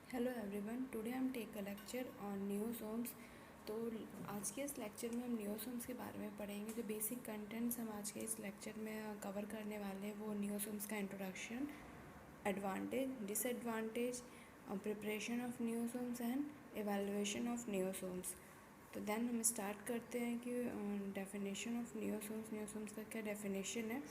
Hello everyone, today हम take a lecture on न्यूसोम्स। तो आज के इस लेक्चर में हम न्यूसोम्स के बारे में पढ़ेंगे। जो बेसिक कंटेंट्स हम आज के इस लेक्चर में कवर करने वाले हैं वो न्यूसोम्स का introduction, advantage, disadvantage, preparation of niosomes and evaluation of niosomes. तो देन हम स्टार्ट करते हैं कि डेफिनेशन ऑफ न्यूसोम्स। न्यूसोम्स का क्या डेफिनेशन है?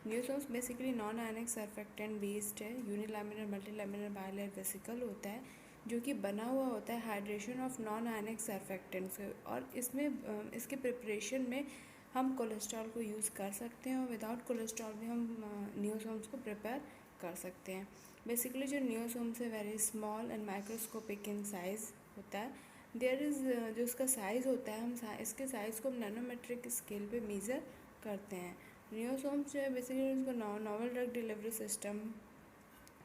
Niosomes basically non ionic surfactant based है, यूनिलैमिनर मल्टीलैमिनर बायलेयर वेसिकल होता है जो कि बना हुआ होता है hydration of non ionic surfactant से। और इसमें इसके प्रिपरेशन में हम कोलेस्ट्रॉल को यूज़ कर सकते हैं और विदाउट कोलेस्ट्रॉल भी हम न्यूसोम्स को प्रिपेयर कर सकते हैं। बेसिकली जो न्यूसोम्स है very small and microscopic in size होता है। देयर इज़ जो इसका साइज़ होता है, हम इसके साइज़ को हम नैनोमेट्रिक स्केल पे मेज़र करते हैं। न्यूसोम्स जो है बेसिकली उसको नॉवल ड्रग डिलीवरी सिस्टम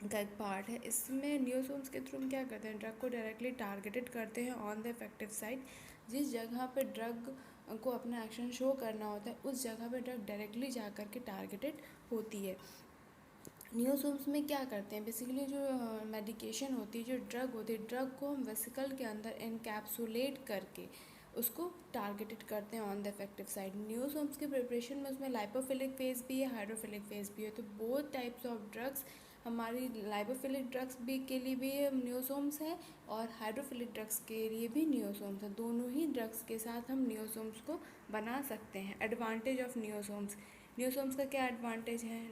का एक पार्ट है। इसमें न्यूसोम्स के थ्रू हम क्या करते हैं, ड्रग को डायरेक्टली टारगेटेड करते हैं ऑन द इफेक्टिव साइट। जिस जगह पे ड्रग को अपना एक्शन शो करना होता है उस जगह पे ड्रग डायरेक्टली जा कर के टारगेटेड होती है। न्यूसोम्स में क्या करते हैं, बेसिकली जो मेडिकेशन होती है, जो ड्रग होती है, ड्रग को हम वेसिकल के अंदर इनकैप्सुलेट करके उसको टारगेटेड करते हैं ऑन द इफेक्टिव साइड। न्यूसोम्स के प्रिपरेशन में उसमें लाइपोफिलिक फेज भी है, हाइड्रोफिलिक फेज भी है। तो बोथ टाइप्स ऑफ ड्रग्स, हमारी लाइपोफिलिक ड्रग्स भी के लिए भी न्यूसोम्स है और हाइड्रोफिलिक ड्रग्स के लिए भी न्यूसोम्स है। दोनों ही ड्रग्स के साथ हम न्यूसोम्स को बना सकते हैं। Advantage of न्यूसोम्स। न्यूसोम्स का क्या एडवांटेज है?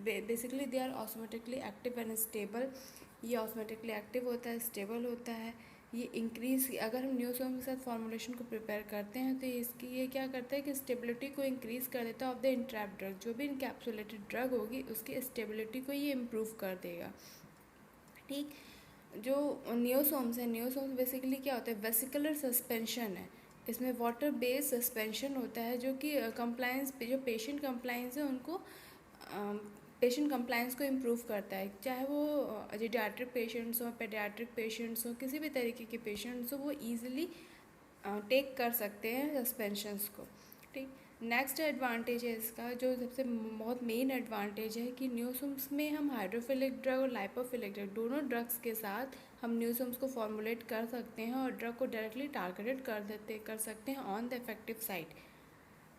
Basically they are osmotically active and stable. ये ऑस्मोटिकली एक्टिव होता है, स्टेबल होता है। ये इंक्रीज़, अगर हम न्यूसोम के साथ फॉर्मुलेशन को प्रिपेयर करते हैं तो ये क्या करता है कि स्टेबिलिटी को इंक्रीज़ कर देता है ऑफ द इंट्रैप ड्रग। जो भी इनकैप्सुलेटेड ड्रग होगी उसकी स्टेबिलिटी को ये इम्प्रूव कर देगा। ठीक। जो न्यूसोम्स है, न्यूसोम्स बेसिकली क्या होता है, वेसिकुलर सस्पेंशन है। इसमें वाटर बेस्ड सस्पेंशन होता है जो कि कंप्लायंस, जो पेशेंट कंप्लायंस है उनको पेशेंट कंप्लायंस को इम्प्रूव करता है। चाहे वो जीडियाट्रिक पेशेंट्स हो, पेडियाट्रिक पेशेंट्स हो, किसी भी तरीके के पेशेंट्स हो, वो ईजिली टेक कर सकते हैं सस्पेंशंस को। ठीक। नेक्स्ट एडवांटेज है इसका, जो सबसे बहुत मेन एडवांटेज है कि न्यूसोम्स में हम हाइड्रोफिलिक ड्रग और लाइपोफिलिक ड्रग दोनों ड्रग्स के साथ हम न्यूसोम्स को फॉर्मुलेट कर सकते हैं और ड्रग को डायरेक्टली टारगेटेड कर सकते हैं on the effective site.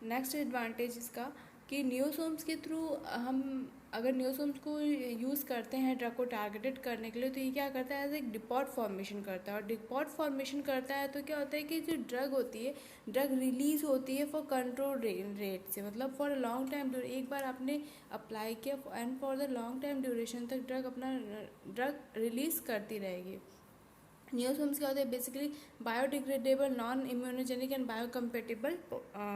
Next advantage इसका कि न्यूसोम्स के थ्रू हम अगर न्यूसोम्स को यूज़ करते हैं ड्रग को टारगेटेड करने के लिए, तो ये क्या करता है, एज एक डिपॉट फॉर्मेशन करता है। और डिपॉट फॉर्मेशन करता है तो क्या होता है कि जो ड्रग होती है, ड्रग रिलीज़ होती है फॉर कंट्रोल रेट से, मतलब फॉर अ लॉन्ग टाइम। एक बार आपने अप्लाई किया and for the long time duration तक ड्रग अपना ड्रग रिलीज़ करती रहेगी। न्यूसोम्स क्या होते हैं, basically biodegradable, non immunogenic and biocompatible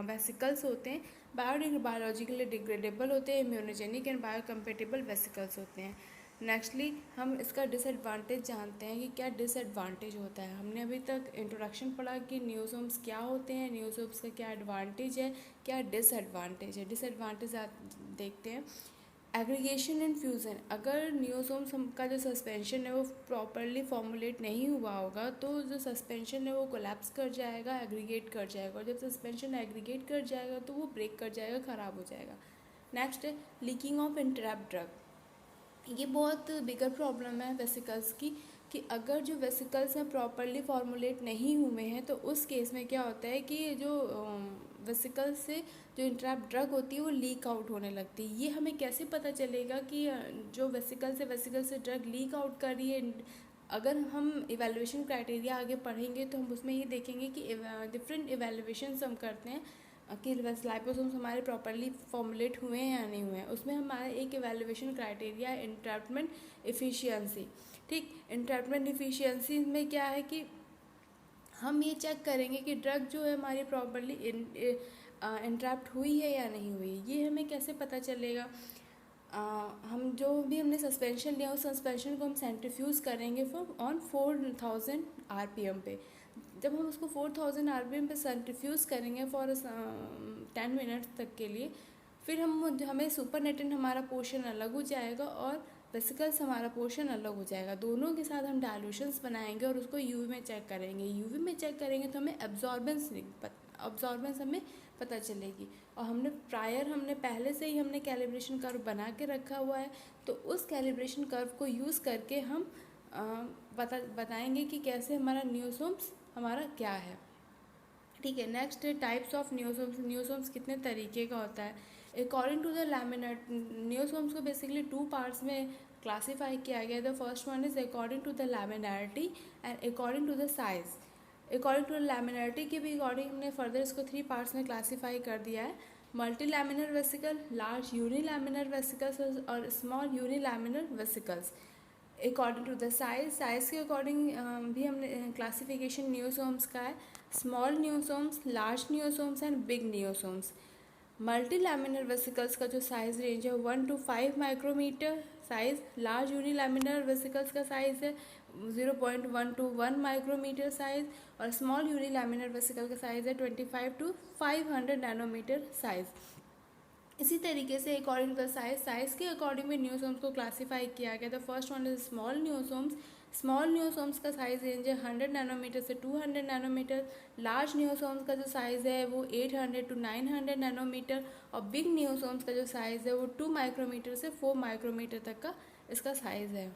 vesicles होते हैं। बायोलॉजिकली डिग्रेडेबल होते हैं, इम्यूनोजेनिक एंड बायोकम्पेटिबल वेसिकल्स होते हैं। नेक्स्टली हम इसका डिसएडवांटेज जानते हैं कि क्या डिसएडवांटेज होता है। हमने अभी तक इंट्रोडक्शन पढ़ा कि न्यूसोम्स क्या होते हैं, न्यूसोम्स का क्या एडवांटेज है, क्या डिसएडवांटेज है। डिसएडवांटेज देखते हैं। Aggregation and fusion. अगर न्यूसोम्स का जो सस्पेंशन है वो प्रॉपरली फॉर्मुलेट नहीं हुआ होगा तो जो सस्पेंशन है वो कोलैप्स कर जाएगा, एग्रीगेट कर जाएगा। और जब सस्पेंशन एग्रीगेट कर जाएगा तो वो ब्रेक कर जाएगा, ख़राब हो जाएगा। नेक्स्ट है लीकिंग ऑफ इंट्रैप ड्रग। ये बहुत बिगर प्रॉब्लम है वेसिकल्स की, कि अगर जो वेसिकल्स हैं प्रॉपरली फॉर्मुलेट नहीं हुए हैं तो उस केस में क्या होता है कि जो वेसिकल्स से जो इंट्रैप ड्रग होती है वो लीक आउट होने लगती है। ये हमें कैसे पता चलेगा कि जो वेसिकल से ड्रग लीक आउट कर रही है? अगर हम इवैल्यूएशन क्राइटेरिया आगे पढ़ेंगे तो हम उसमें ये देखेंगे कि डिफरेंट इवैल्यूएशंस हम करते हैं कि लाइपोसोम्स हमारे प्रॉपरली फॉर्मुलेट हुए हैं या नहीं हुए हैं। उसमें हमारा एक इवैल्यूएशन क्राइटेरिया है इंट्रैप्टमेंट इफ़िशियंसी। ठीक। इंट्रैप्टमेंट इफ़िशियंसी में क्या है कि हम ये चेक करेंगे कि ड्रग जो है हमारी प्रॉपरली इंट्रैप्ट हुई है या नहीं हुई। ये हमें कैसे पता चलेगा? हम जो भी हमने सस्पेंशन लिया उस सस्पेंशन को हम सेंट्रीफ्यूज करेंगे ऑन 4000 RPM पे। जब हम उसको 4000 RPM पे सेंट्रीफ्यूज करेंगे फॉर 10 मिनट्स तक के लिए, फिर हमें सुपरनेटेंट हमारा पोर्शन अलग हो जाएगा और वेसिकल्स हमारा पोर्शन अलग हो जाएगा। दोनों के साथ हम डायल्यूशंस बनाएंगे और उसको यूवी में चेक करेंगे। यूवी में चेक करेंगे तो हमें अब्जॉर्बेंस हमें पता चलेगी। और हमने पहले से ही हमने कैलिब्रेशन कर्व बना के रखा हुआ है, तो उस कैलिब्रेशन कर्व को यूज़ करके हम बताएंगे कि कैसे हमारा न्यूसोम्स हमारा क्या है। ठीक है, नेक्स्ट है टाइप्स ऑफ न्यूसोम्स। न्यूसोम्स कितने तरीके का होता है। According to the laminate, niosomes को बेसिकली 2 पार्ट्स में क्लासीफाई किया गया। The first one is according to the laminarity and according to the size. According to laminarity के भी अकॉर्डिंग हमने फर्दर इसको 3 पार्ट्स में क्लासीफाई कर दिया है। Multi laminar vesicle, large unilaminar vesicles और small unilaminar vesicles. According to the size के अकॉर्डिंग भी हमने क्लासिफिकेशन न्यूसोम्स का है। Small niosomes, large niosomes and big niosomes. Multi laminar vesicles का जो साइज़ रेंज है 1 to 5 micrometre size. Large unilaminar vesicles का साइज़ है 0.1 to 1 माइक्रोमीटर साइज़। और स्मॉल यूनिलैमिनर वेसिकल का साइज़ है 25 to 500 नैनोमीटर साइज़। इसी तरीके से अकॉर्डिंग टू द साइज़ के अकॉर्डिंग में न्यूसोम्स को क्लासीफाई किया गया। The first one is small niosomes. Small niosomes का साइज़ रेंज है 100 नैनोमीटर से 200 नैनोमीटर। लार्ज न्यूसोम्स का जो साइज़ है वो 800 to 900 नैनोमीटर। और बिग न्यूसोम्स का जो साइज़ है वो 2 माइक्रोमीटर से 4 माइक्रोमीटर तक का इसका साइज़ है।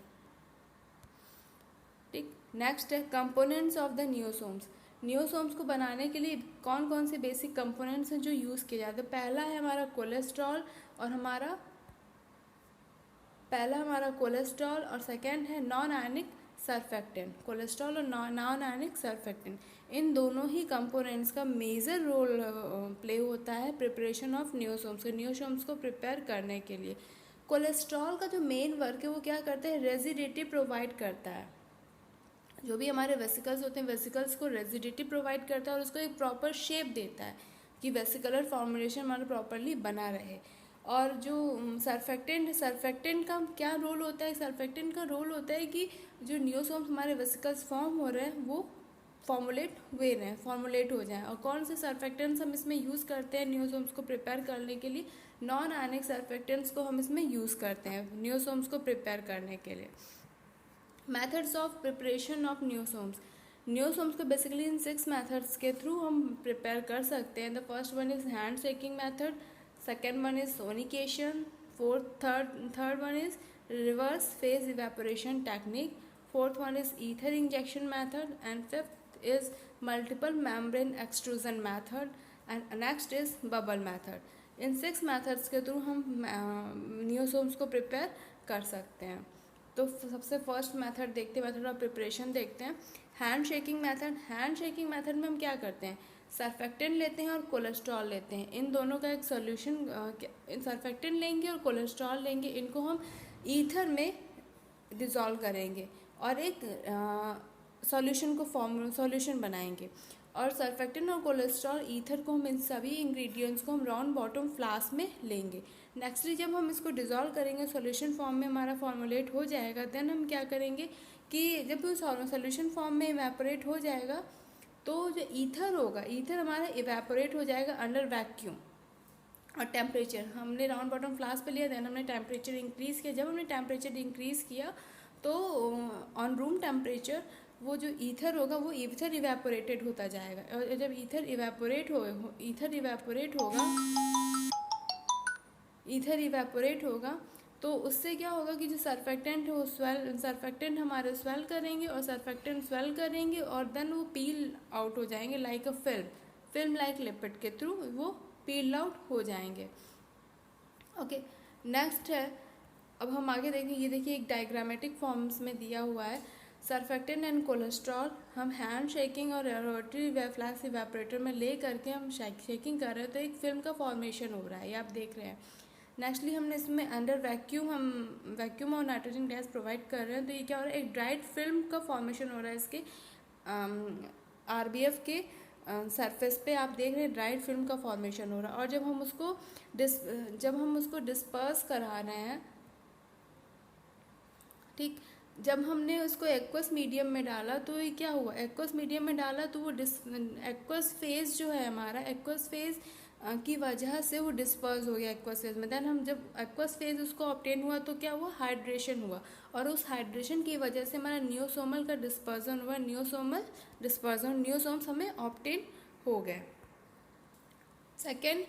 ठीक, नेक्स्ट है कंपोनेंट्स ऑफ द न्यूसोम्स। न्यूसोम्स को बनाने के लिए कौन कौन से बेसिक कंपोनेंट्स हैं जो यूज़ किए जाते हैं। पहला हमारा कोलेस्ट्रॉल और सेकेंड है नॉन आयनिक सरफेक्टेंट। कोलेस्ट्रॉल और नॉन आयनिक सरफेक्टेंट, इन दोनों ही कंपोनेंट्स का मेजर रोल प्ले होता है प्रिपरेशन ऑफ न्यूसोम्स को प्रिपेयर करने के लिए। कोलेस्ट्रॉल का जो मेन वर्क है वो क्या करता है, रेजिडिटी प्रोवाइड करता है। जो भी हमारे वेसिकल्स होते हैं, वेसिकल्स को रेजिडिटी प्रोवाइड करता है और उसको एक प्रॉपर शेप देता है कि वेसिकुलर फॉर्मुलेशन हमारा प्रॉपरली बना रहे। और जो सरफेक्टेंट का क्या रोल होता है, सरफेक्टेंट का रोल होता है कि जो न्यूसोम्स हमारे वेसिकल्स फॉर्म हो रहे हैं वो फॉर्मुलेट हो जाएं। और कौन से सरफेक्टेंट्स हम इसमें यूज़ करते हैं न्यूसोम्स को प्रिपेयर करने के लिए, नॉन आयनिक सरफेक्टेंट्स को हम इसमें यूज़ करते हैं न्यूसोम्स को प्रिपेयर करने के लिए। मेथड्स ऑफ प्रिपरेशन ऑफ न्यूसोम्स को बेसिकली इन 6 मेथड्स के थ्रू हम प्रिपेयर कर सकते हैं। The first one is hand shaking method, second one is sonication, third one is reverse phase evaporation technique, fourth one is ether injection method and fifth is multiple membrane extrusion method and next is bubble method. In 6 methods के through हम न्यूसोम्स को prepare कर सकते हैं। तो सबसे first method देखते हैं, मेथड ऑफ प्रिपरेशन देखते हैं, hand shaking method. Hand shaking method में हम क्या करते हैं, सरफेक्टेंट लेते हैं और कोलेस्ट्रॉल लेते हैं। इन दोनों का एक सोल्यूशन, सरफेक्टेंट लेंगे और कोलेस्ट्रॉल लेंगे, इनको हम ईथर में डिज़ोल्व करेंगे और एक सॉल्यूशन बनाएंगे। और सरफेक्टेंट और कोलेस्ट्रॉल ईथर को हम इन सभी इंग्रेडिएंट्स को हम राउंड बॉटम फ्लास्क में लेंगे। नेक्स्टली जब हम इसको डिज़ोल्व करेंगे, सॉल्यूशन फॉर्म में हमारा फॉर्मुलेट हो जाएगा, देन हम क्या करेंगे कि जब वो सॉल्यूशन फॉर्म में इवेपोरेट हो जाएगा तो जो ईथर होगा, ईथर हमारा इवेपोरेट हो जाएगा अंडर वैक्यूम। और टेम्परेचर हमने राउंड बॉटम फ्लास्क पे लिया, देन हमने टेम्परेचर इंक्रीज़ किया। जब हमने टेम्परेचर इंक्रीज़ किया तो ऑन रूम टेम्परेचर वो जो ईथर होगा वो ईथर इवेपोरेटेड होता जाएगा। और जब ईथर इवेपोरेट होगा तो उससे क्या होगा कि जो सरफेक्टेंट है वो सरफेक्टेंट हमारे स्वेल करेंगे और देन वो पील आउट हो जाएंगे like a film like lipid के थ्रू वो पील आउट हो जाएंगे। ओके, नेक्स्ट है, अब हम आगे देखें। ये देखिए एक डायग्रामेटिक फॉर्म्स में दिया हुआ है। सरफेक्टेंट एंड कोलेस्ट्रॉल हम हैंड शेकिंग और रोटरी फ्लास्क इवेपोरेटर में ले करके हम शेकिंग कर रहे हैं तो एक फिल्म का फॉर्मेशन हो रहा है, ये आप देख रहे हैं। नेक्स्टली हमने इसमें अंडर वैक्यूम और नाइट्रोजन गैस प्रोवाइड कर रहे हैं तो ये क्या हो रहा है, एक ड्राइड फिल्म का फॉर्मेशन हो रहा है इसके RBF के सरफेस पे। आप देख रहे हैं ड्राइड फिल्म का फॉर्मेशन हो रहा है। और जब हम उसको डिस्पर्स करा रहे हैं, ठीक, जब हमने उसको एक्वस मीडियम में डाला तो ये क्या हुआ, एक्वस मीडियम में डाला तो वो एक्वस फेज जो है हमारा, एक्वस फेज की वजह से वो डिस्पर्स हो गया एक्वस फेज में। देन हम जब एक्वस फेज उसको ऑब्टेन हुआ तो क्या हुआ, हाइड्रेशन हुआ। और उस हाइड्रेशन की वजह से हमारा न्यूसोमल का डिस्पर्जन हुआ, न्यूसोम्स हमें ऑब्टेन हो गए। सेकेंड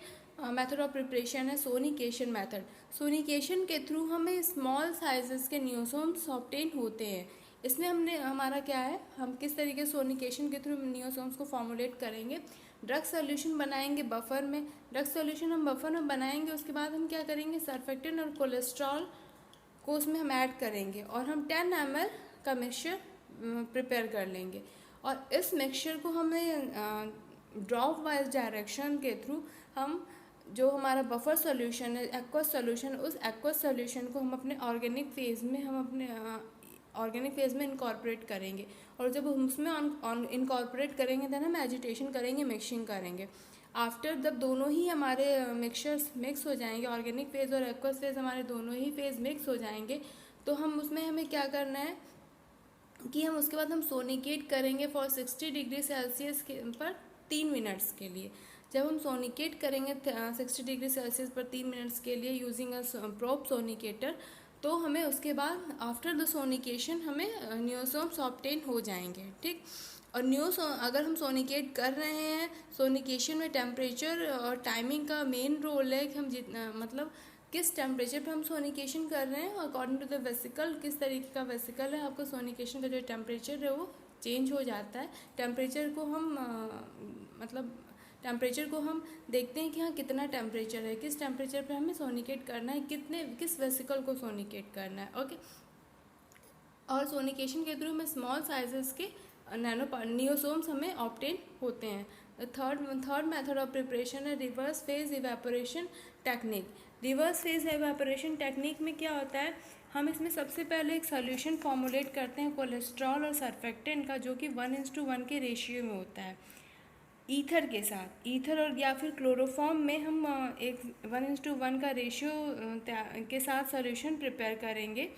मेथड ऑफ प्रिपरेशन है सोनिकेशन मेथड। सोनिकेशन के थ्रू हमें स्मॉल साइजेस के न्यूसोम्स ऑब्टेन होते हैं। इसमें हमने हमारा क्या है, हम किस तरीके से सोनिकेशन के थ्रू नियोसोम्स को फॉर्मुलेट करेंगे। ड्रग सोल्यूशन बनाएंगे बफर में, ड्रग सोल्यूशन हम बफर में बनाएंगे, उसके बाद हम क्या करेंगे, सर्फेक्टेंट और कोलेस्ट्रॉल को उसमें हम ऐड करेंगे और हम 10 ml का मिक्सचर प्रिपेयर कर लेंगे। और इस मिक्सचर को हमें ड्रॉप वाइज डायरेक्शन के थ्रू हम जो हमारा बफर सॉल्यूशन है एक्वस सॉल्यूशन, उस एक्वस सॉल्यूशन को हम अपने ऑर्गेनिक फेज़ में ऑर्गेनिक फेज़ में इनकॉर्पोरेट करेंगे। और जब हम उसमें इनकॉर्पोरेट करेंगे देन हम एजिटेशन करेंगे, मिक्सिंग करेंगे। आफ्टर जब दोनों ही हमारे मिक्सचर्स मिक्स हो जाएंगे, ऑर्गेनिक फेज़ और एक्वस फेज़ हमारे दोनों ही फेज़ मिक्स हो जाएंगे, तो हम उसमें हमें क्या करना है कि हम उसके बाद हम सोनिकेट करेंगे फॉर 60 डिग्री सेल्सियस के पर 3 मिनट्स के लिए। जब हम सोनिकेट करेंगे 60 डिग्री सेल्सियस पर 3 मिनट्स के लिए यूजिंग अ प्रोब सोनिकेटर, तो हमें उसके बाद आफ्टर द सोनिकेशन हमें नियोसोम्स ऑब्टेन हो जाएंगे। ठीक, और अगर हम सोनिकेट कर रहे हैं, सोनिकेशन में टेम्परेचर और टाइमिंग का मेन रोल है कि हम जितना मतलब किस टेम्परेचर पे हम सोनिकेशन कर रहे हैं अकॉर्डिंग टू द वेसिकल, किस तरीके का वेसिकल है, आपका सोनिकेशन का जो टेम्परेचर है वो चेंज हो जाता है। टेम्परेचर को हम मतलब टेम्परेचर को हम देखते हैं कि हाँ कितना टेम्परेचर है, किस टेम्परेचर पे हमें सोनिकेट करना है, किस वेसिकल को सोनिकेट करना है। ओके, और सोनिकेशन के थ्रू हमें स्मॉल साइजेस के नियोसोम्स हमें ऑब्टेन होते हैं। थर्ड मेथड ऑफ प्रिपरेशन है reverse phase evaporation technique. Reverse phase evaporation technique में क्या होता है, हम इसमें सबसे पहले एक सोल्यूशन फॉर्मुलेट करते हैं कोलेस्ट्रॉल और सर्फेक्टेंट का, जो कि 1:1 के रेशियो में होता है ईथर के साथ। ईथर और या फिर क्लोरोफॉर्म में हम एक 1:1 का रेशियो के साथ सोल्यूशन प्रिपेयर करेंगे।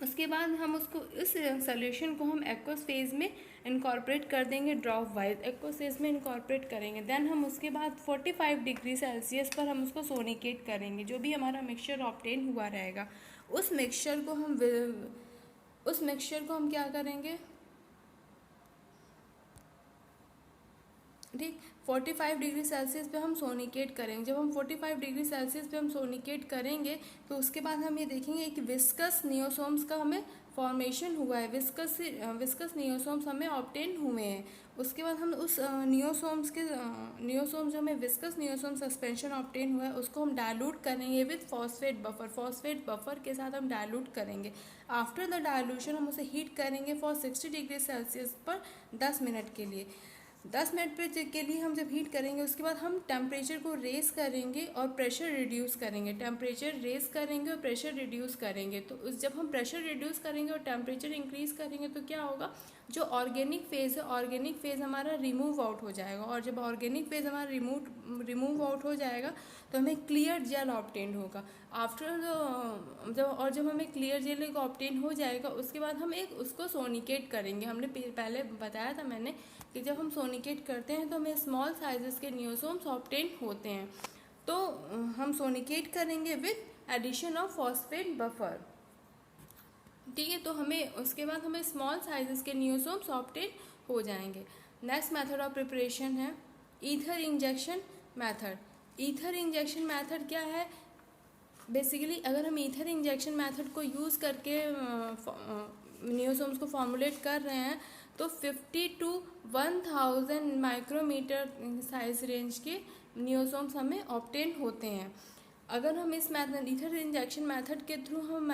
उसके बाद हम उसको इस सोल्यूशन को हम एक्वस फेज में इनकॉर्पोरेट कर देंगे, ड्रॉप वाइज एक्वस फेज में इनकॉर्पोरेट करेंगे। देन हम उसके बाद 45 डिग्री सेल्सियस पर हम उसको सोनिकेट करेंगे। जो भी हमारा मिक्सचर ऑब्टेन हुआ रहेगा उस मिक्सचर को हम क्या करेंगे, ठीक, 45 डिग्री सेल्सियस पे हम सोनिकेट करेंगे। जब हम 45 डिग्री सेल्सियस पे हम सोनिकेट करेंगे तो उसके बाद हम ये देखेंगे कि विस्कस नियोसोम्स का हमें फॉर्मेशन हुआ है, विस्कस नियोसोम्स हमें ऑब्टेन हुए हैं। उसके बाद हम उस नियोसोम्स जो हमें विस्कस नियोसोम सस्पेंशन ऑब्टेन हुआ है उसको हम डायलूट करेंगे विथ फॉस्फेट बफर के साथ हम डायलूट करेंगे। आफ्टर द डायलूशन हम उसे हीट करेंगे फॉर 60 डिग्री सेल्सियस पर 10 मिनट के लिए। 10 मिनट के लिए हम जब हीट करेंगे उसके बाद हम टेम्परेचर को रेस करेंगे और प्रेशर रिड्यूस करेंगे। टेम्परेचर रेस करेंगे और प्रेशर रिड्यूस करेंगे। तो जब हम प्रेशर रिड्यूस करेंगे और टेम्परेचर इंक्रीज करेंगे तो क्या होगा, जो ऑर्गेनिक फेज़ है ऑर्गेनिक फेज़ हमारा रिमूव आउट हो जाएगा। और जब ऑर्गेनिक फेज़ हमारा रिमूव आउट हो जाएगा तो हमें क्लियर जेल ऑब्टेन होगा। जब हमें क्लियर जेल ऑब्टेन हो जाएगा उसके बाद हम उसको सोनिकेट करेंगे। हमने पहले बताया था मैंने कि जब हम सोनिकेट करते हैं तो हमें स्मॉल साइजेस के नियोसोम्स ऑब्टेन होते हैं। तो हम सोनिकेट करेंगे with addition of phosphate buffer. ठीक है, तो हमें उसके बाद हमें स्मॉल साइजेस के नियोसोम्स ऑब्टेन हो जाएंगे। नेक्स्ट मेथड ऑफ प्रिपरेशन है ether injection method. Ether injection method क्या है, बेसिकली अगर हम ईथर इंजेक्शन मेथड को यूज़ करके नियोसोम्स को फॉर्मुलेट कर रहे हैं तो 50 to 1000 माइक्रोमीटर साइज रेंज के नियोसोम्स हमें ऑब्टेन होते हैं। अगर हम इस मेथड ईथर इंजेक्शन मेथड के थ्रू हम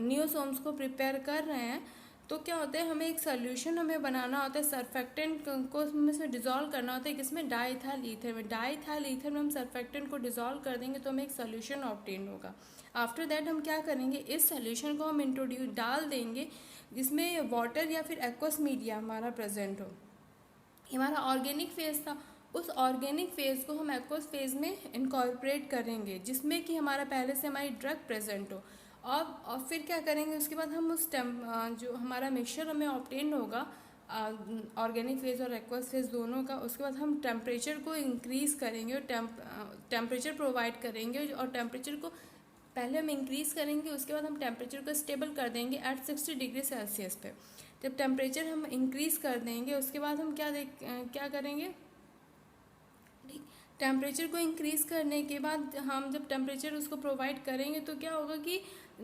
नियोसोम्स को प्रिपेयर कर रहे हैं तो क्या होता है, हमें एक सोल्यूशन हमें बनाना होता है, सर्फेक्टेंट को इसमें डिज़ोल्व करना होता है, किसमें, डाईइथाइल ईथर में। डाईइथाइल ईथर में हम सर्फेक्टेंट को डिज़ोल्व कर देंगे तो हमें एक सोल्यूशन ऑब्टेन होगा। आफ्टर दैट हम क्या करेंगे, इस सोल्यूशन को हम डाल देंगे जिसमें वाटर या फिर एक्वस मीडिया हमारा प्रेजेंट हो। हमारा ऑर्गेनिक फेज़ था, उस ऑर्गेनिक फेज़ को हम एक्वस फेज़ में इनकॉर्पोरेट करेंगे जिसमें कि हमारा पहले से हमारी ड्रग प्रेजेंट हो। और फिर क्या करेंगे, उसके बाद हम जो हमारा मिक्सचर हमें ऑब्टेन होगा ऑर्गेनिक फेज़ और एक्वस फेज़ दोनों का, उसके बाद हम टेम्परेचर को इंक्रीज़ करेंगे और टेम्परेचर प्रोवाइड करेंगे। और टेम्परेचर को पहले हम इंक्रीज़ करेंगे, उसके बाद हम टेम्परेचर को स्टेबल कर देंगे एट 60 डिग्री सेल्सियस पे। जब टेम्परेचर हम इंक्रीज़ कर देंगे उसके बाद हम क्या करेंगे, ठीक, टेम्परेचर को इंक्रीज़ करने के बाद हम जब टेम्परेचर उसको प्रोवाइड करेंगे तो क्या होगा कि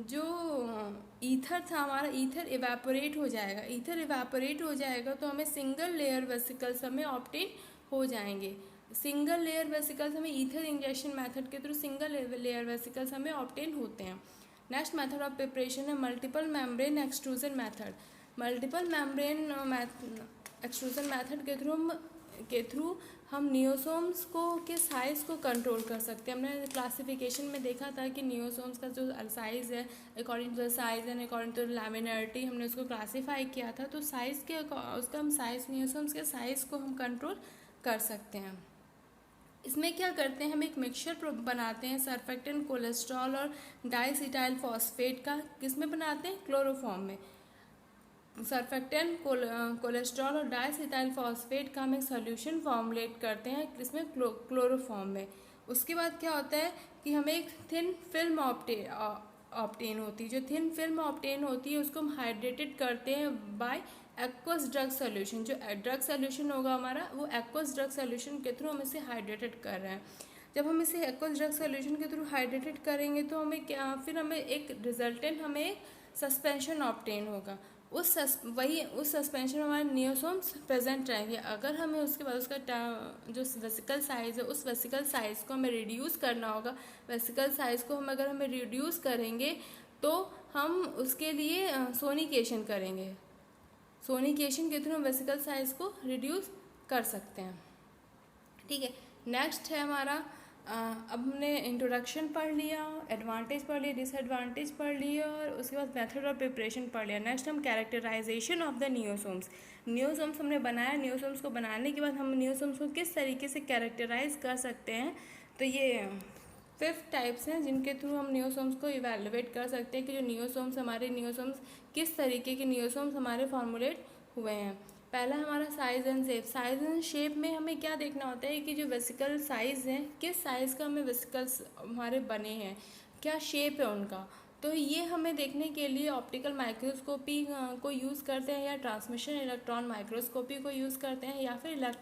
जो ईथर था हमारा, ईथर इवेपोरेट हो जाएगा। ईथर इवेपोरेट हो जाएगा तो हमें सिंगल लेयर वेसिकल्स हमें ऑब्टेन हो जाएंगे। सिंगल लेयर वेसिकल्स हमें ईथर इंजेक्शन मेथड के थ्रू सिंगल लेयर वेसिकल्स हमें ऑब्टेन होते हैं। नेक्स्ट मेथड ऑफ प्रिपरेशन है multiple membrane extrusion method. Multiple membrane extrusion method के थ्रू हम नियोसोम्स को के साइज़ को कंट्रोल कर सकते हैं। हमने क्लासिफिकेशन में देखा था कि नियोसोम्स का जो साइज़ है according to the size and according to laminarity हमने उसको क्लासीफाई किया था। तो साइज़ के उसका हम साइज़ नियोसोम्स के साइज़ को हम कंट्रोल कर सकते हैं। इसमें क्या करते हैं, हम एक मिक्सचर बनाते हैं सर्फेक्टेंट कोलेस्ट्रॉल और डाइसिटाइल फॉस्फेट का। किसमें बनाते हैं, क्लोरोफॉर्म में। सर्फेक्टेंट कोलेस्ट्रॉल और डाइसिटाइल फॉस्फेट का हम एक सोल्यूशन फॉर्मुलेट करते हैं इसमें क्लोरोफॉर्म में। उसके बाद क्या होता है कि हमें एक थिन फिल्म ऑब्टेन होती है। जो थिन फिल्म ऑब्टेन होती है उसको हम हाइड्रेटेड करते हैं बाय एक्वस ड्रग सोल्यूशन। जो ड्रग सोल्यूशन होगा हमारा वो एक्वस ड्रग सोल्यूशन के थ्रू हम इसे हाइड्रेटेड कर रहे हैं। जब हम इसे एक्वस ड्रग सोल्यूशन के थ्रू हाइड्रेटेड करेंगे तो हमें क्या, फिर हमें एक रिजल्टेंट हमें सस्पेंशन ऑब्टेन होगा। उस सस्पेंशन में हमारे नियोसोम्स प्रेजेंट रहेंगे। अगर हमें उसके बाद उसका जो वेसिकल साइज़ है उस वेसिकल साइज़ को हमें रिड्यूस करना होगा। वेसिकल साइज़ को अगर हमें रिड्यूस करेंगे तो हम उसके लिए सोनिकेशन करेंगे। सोनिकेशन के थ्रू हम वेसिकल साइज़ को रिड्यूस कर सकते हैं। ठीक है, नेक्स्ट है हमारा अब हमने इंट्रोडक्शन पढ़ लिया, एडवांटेज पढ़ लिया, डिसएडवांटेज पढ़ लिया और उसके बाद मेथड ऑफ प्रिपरेशन पढ़ लिया। नेक्स्ट हम कैरेक्टराइजेशन ऑफ द नियोसोम्स। नियोसोम्स हमने बनाया, नियोसोम्स को बनाने के बाद हम नियोसोम्स को किस तरीके से कैरेक्टराइज कर सकते हैं। तो ये 5 टाइप्स हैं जिनके थ्रू हम नियोसोम्स को इवेलुएट कर सकते हैं कि जो नियोसोम्स हमारे नियोसोम्स किस तरीके के नियोसोम्स हमारे फॉर्मुलेट हुए हैं। पहला हमारा size and shape. Size and shape में हमें क्या देखना होता है कि जो वेसिकल साइज़ है किस साइज़ का हमें वेसिकल्स हमारे बने हैं, क्या शेप है उनका। तो ये हमें देखने के लिए ऑप्टिकल माइक्रोस्कोपी को यूज़ करते हैं या ट्रांसमिशन इलेक्ट्रॉन माइक्रोस्कोपी को यूज़ करते हैं या फिर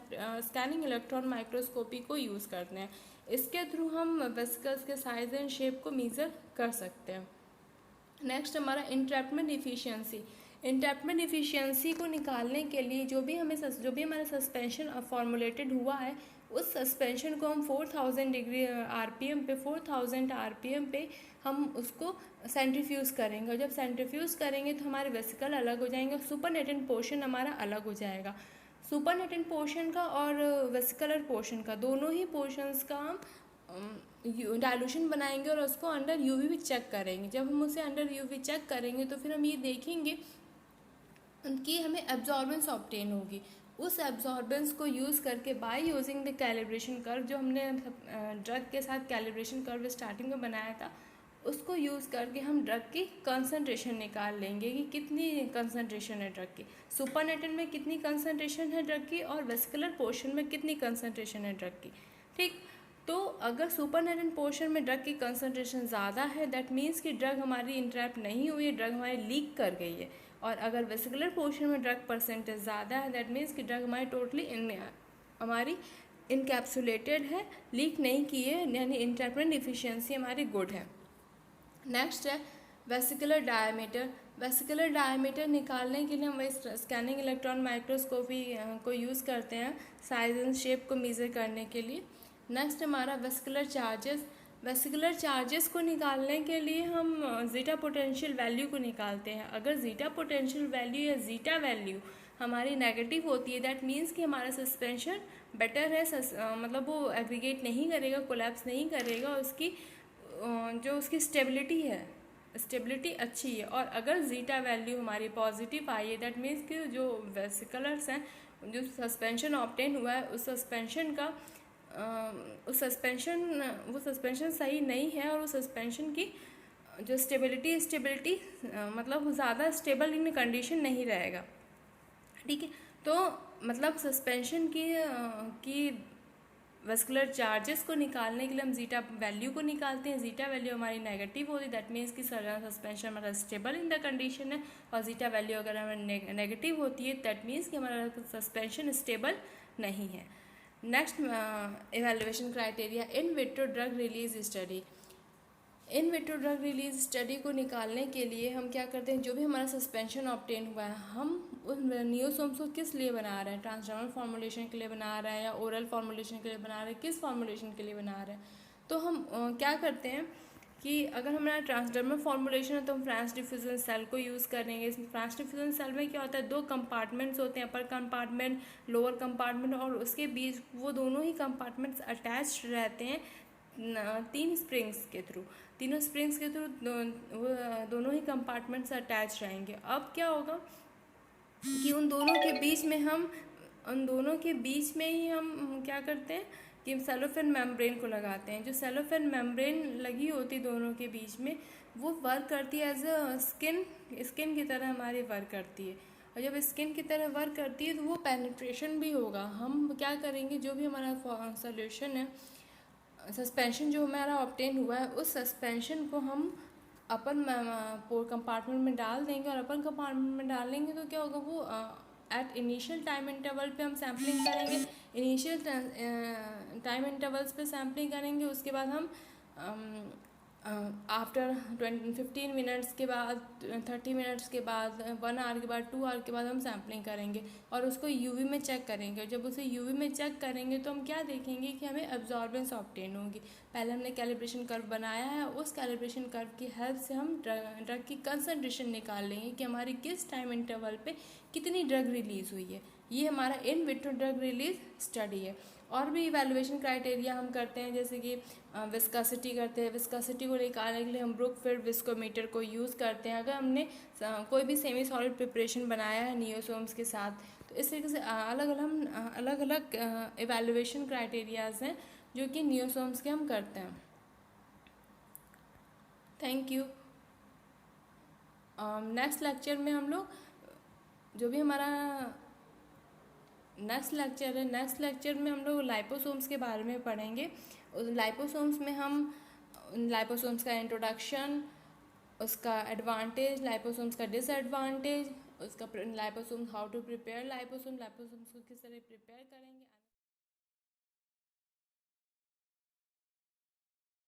स्कैनिंग इलेक्ट्रॉन माइक्रोस्कोपी को यूज़ करते हैं। इसके थ्रू हम वेसिकल्स के साइज़ एंड शेप को मेज़र कर सकते हैं। नेक्स्ट हमारा इंट्रैपमेंट इफिशियंसी। इंट्रैपमेंट इफिशियंसी को निकालने के लिए जो भी हमारा सस्पेंशन फॉर्मुलेटेड हुआ है उस सस्पेंशन को हम 4000 डिग्री आरपीएम पे 4000 आरपीएम पे हम उसको सेंट्रीफ्यूज़ करेंगे। और जब सेंट्रीफ्यूज़ करेंगे तो हमारे वेसिकल अलग हो जाएंगे और सुपरनेटेंट पोर्शन हमारा अलग हो जाएगा। सुपरनेटेंट पोर्शन का और वेसिकुलर पोर्शन का दोनों ही पोर्शंस का हम डाइल्यूशन बनाएंगे और उसको अंडर यूवी भी चेक करेंगे। जब हम उसे अंडर यूवी चेक करेंगे तो फिर हम ये देखेंगे कि हमें एब्जॉर्बेंस ऑब्टेन होगी। उस एब्जॉर्बेंस को यूज़ करके by using the calibration curve, जो हमने ड्रग के साथ कैलिब्रेशन कर्व स्टार्टिंग में बनाया था, उसको यूज़ करके हम ड्रग की कंसंट्रेशन निकाल लेंगे कि कितनी कंसंट्रेशन है ड्रग की, सुपरनेटेंट में कितनी कंसंट्रेशन है ड्रग की और वेस्कुलर पोर्शन में कितनी कंसंट्रेशन है ड्रग की। ठीक, तो अगर सुपरनेटेंट पोर्शन में ड्रग की कंसंट्रेशन ज़्यादा है दैट मीन्स कि ड्रग हमारी इंट्रैप नहीं हुई है, ड्रग हमारी लीक कर गई है। और अगर वेस्कुलर पोर्शन में ड्रग परसेंटेज ज़्यादा है दैट मीन्स कि ड्रग हमारी टोटली हमारी इनकैप्सुलेटेड है, लीक नहीं की है, यानी इंट्रैपमेंट इफिशियंसी हमारी गुड है। नेक्स्ट है वेसिकुलर डायमीटर। वेसिकुलर डायमीटर निकालने के लिए हम स्कैनिंग इलेक्ट्रॉन माइक्रोस्कोपी को यूज़ करते हैं साइज एंड शेप को मेज़र करने के लिए। नेक्स्ट हमारा वेस्कुलर चार्जेस। वेसिकुलर चार्जेस को निकालने के लिए हम जीटा पोटेंशियल वैल्यू को निकालते हैं। अगर जीटा पोटेंशियल वैल्यू या जीटा वैल्यू हमारी नेगेटिव होती है दैट मीन्स कि हमारा सस्पेंशन बेटर है, मतलब वो एग्रीगेट नहीं करेगा, कोलैप्स नहीं करेगा, उसकी जो उसकी स्टेबिलिटी है, स्टेबिलिटी अच्छी है। और अगर जीटा वैल्यू हमारी पॉजिटिव आई है दैट मीन्स कि जो वेसिकुलर्स हैं, जो सस्पेंशन ऑब्टेन हुआ है उस सस्पेंशन का वो सस्पेंशन सही नहीं है और उस सस्पेंशन की जो स्टेबिलिटी मतलब ज़्यादा स्टेबल इन कंडीशन नहीं रहेगा। ठीक है, तो मतलब सस्पेंशन की वेस्कुलर चार्जेस को निकालने के लिए हम जीटा वैल्यू को निकालते हैं। जीटा वैल्यू हमारी नेगेटिव होती है दैट मीन्स कि सस्पेंशन हमारा स्टेबल इन द कंडीशन है, और जीटा वैल्यू अगर हमारी नेगेटिव होती है दैट मीन्स कि हमारा सस्पेंशन स्टेबल नहीं है। Next evaluation criteria in vitro drug release study. In vitro drug release study को निकालने के लिए हम क्या करते हैं, जो भी हमारा सस्पेंशन ऑब्टेन हुआ है हम उन नियोसोम्स को किस लिए बना रहे हैं, ट्रांसडर्मल फॉर्मुलेशन के लिए बना रहे हैं या ओरल फॉर्मुलेशन के लिए बना रहे हैं, किस फॉर्मुलेशन के लिए बना रहे हैं। तो हम क्या करते हैं कि अगर हमारा ट्रांसडर्मल फॉर्मुलेशन है तो हम फ्रांस डिफ्यूजन सेल को यूज़ करेंगे। इस फ्रांस डिफ्यूजन सेल में क्या होता है, 2 कंपार्टमेंट्स होते हैं, अपर कंपार्टमेंट, लोअर कंपार्टमेंट, और उसके बीच वो दोनों ही कंपार्टमेंट्स अटैच्ड रहते हैं 3 स्प्रिंग्स के थ्रू। तीनों स्प्रिंग्स के थ्रू दोनों ही कंपार्टमेंट्स अटैच रहेंगे। अब क्या होगा कि उन दोनों के बीच में ही हम क्या करते हैं कि सेलोफेन मेम्ब्रेन को लगाते हैं। जो सेलोफेन मेम्ब्रेन लगी होती दोनों के बीच में वो वर्क करती है एज अ स्किन की तरह हमारी वर्क करती है। और जब स्किन की तरह वर्क करती है तो वो पेनिट्रेशन भी होगा। हम क्या करेंगे, जो भी हमारा सोल्यूशन है, सस्पेंशन जो हमारा ऑब्टेन हुआ है, उस सस्पेंशन को हम अपन कंपार्टमेंट में डाल देंगे। और अपन कंपार्टमेंट में डालेंगे तो क्या होगा, वो एट इनिशियल टाइम इंटरवल पे हम सैम्पलिंग करेंगे। इनिशियल टाइम इंटरवल्स पे सैम्पलिंग करेंगे। उसके बाद हम आफ्टर 15 मिनट्स के बाद, 30 मिनट्स के बाद, 1 आवर के बाद, 2 आवर के बाद हम सैम्पलिंग करेंगे और उसको यूवी में चेक करेंगे। जब उसे यूवी में चेक करेंगे तो हम क्या देखेंगे कि हमें एब्जॉर्बेंस ऑब्टेन होगी। पहले हमने कैलिब्रेशन कर्व बनाया है, उस कैलिब्रेशन कर्व की हेल्प से हम ड्रग की कंसंट्रेशन निकाल लेंगे कि हमारी किस टाइम इंटरवल पे कितनी ड्रग रिलीज़ हुई है। ये हमारा in vitro drug release study है। और भी इवैल्यूएशन क्राइटेरिया हम करते हैं, जैसे कि विस्कोसिटी करते हैं। विस्कोसिटी को निकालने के लिए हम ब्रुकफील्ड विस्कोमीटर को यूज़ करते हैं। अगर हमने कोई भी सेमी सॉलिड प्रिपरेशन बनाया है नियोसोम्स के साथ, तो इस तरीके से अलग अलग इवैल्यूएशन क्राइटेरियाज हैं जो कि नियोसोम्स के हम करते हैं। Thank you. नेक्स्ट लेक्चर में हम लोग जो भी हमारा नेक्स्ट लेक्चर में हम लोग लाइपोसोम्स के बारे में पढ़ेंगे। लाइपोसोम्स में हम लाइपोसोम्स का इंट्रोडक्शन, उसका एडवांटेज, लाइपोसोम्स का डिसएडवांटेज, उसका liposome how to prepare liposomes को किस तरह प्रिपेयर करेंगे।